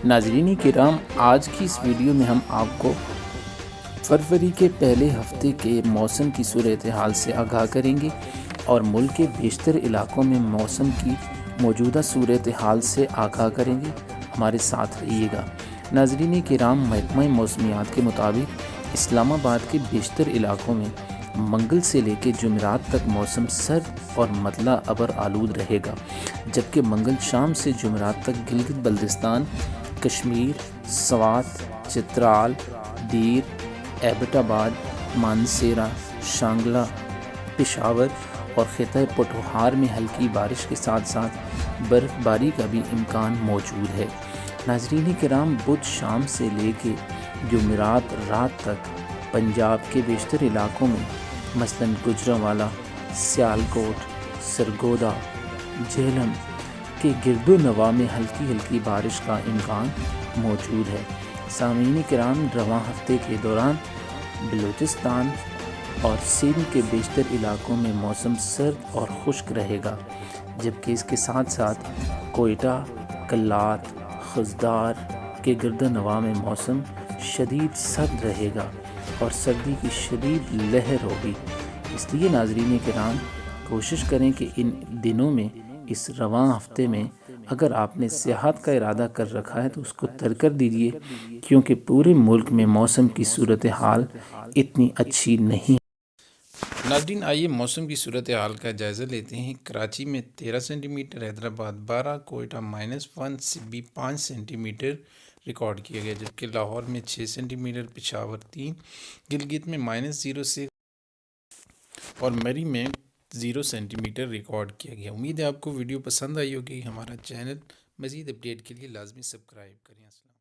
ناظرین کرام، آج کی اس ویڈیو میں ہم آپ کو فروری کے پہلے ہفتے کے موسم کی صورتحال سے آگاہ کریں گے اور ملک کے بیشتر علاقوں میں موسم کی موجودہ صورتحال سے آگاہ کریں گے۔ ہمارے ساتھ رہیے گا۔ ناظرین کرام، محکمہ موسمیات کے مطابق اسلام آباد کے بیشتر علاقوں میں منگل سے لے کے جمعرات تک موسم سرد اور مطلع ابر آلود رہے گا، جبکہ منگل شام سے جمعرات تک گلگت بلتستان، کشمیر، سوات، چترال، دیر، ایبٹ آباد، مانسیرہ، شانگلہ، پشاور اور خطہ پٹوہار میں ہلکی بارش کے ساتھ ساتھ برف باری کا بھی امکان موجود ہے۔ ناظرین کرام، بدھ شام سے لے کے جمعرات رات تک پنجاب کے بیشتر علاقوں میں مثلاً گوجرانوالہ، سیالکوٹ، سرگودا، جہلم کے گرد و نواح میں ہلکی بارش کا امکان موجود ہے۔ سامعین کرام، رواں ہفتے کے دوران بلوچستان اور سندھ کے بیشتر علاقوں میں موسم سرد اور خشک رہے گا، جبکہ اس کے ساتھ ساتھ کوئٹہ، کلات، خضدار کے گرد و نواح میں موسم شدید سرد رہے گا اور سردی کی شدید لہر ہوگی۔ اس لیے ناظرین کرام، کوشش کریں کہ ان دنوں میں، اس رواں ہفتے میں اگر آپ نے سیاحت کا ارادہ کر رکھا ہے تو اس کو ترک کر دیجیے، کیونکہ پورے ملک میں موسم کی صورتحال اتنی اچھی نہیں ہے۔ ناظرین، آئیے موسم کی صورتحال کا جائزہ لیتے ہیں۔ کراچی میں 13 سینٹی میٹر، حیدرآباد 12، کوئٹہ -1، سبی 5 سینٹی میٹر ریکارڈ کیا گیا، جبکہ لاہور میں 6 سینٹی میٹر، پشاور 3، گلگت میں -0 سے اور مری میں 0 سینٹی میٹر ریکارڈ کیا گیا۔ امید ہے آپ کو ویڈیو پسند آئی ہوگی۔ ہمارا چینل مزید اپڈیٹ کے لیے لازمی سبسکرائب کریں۔ السلام۔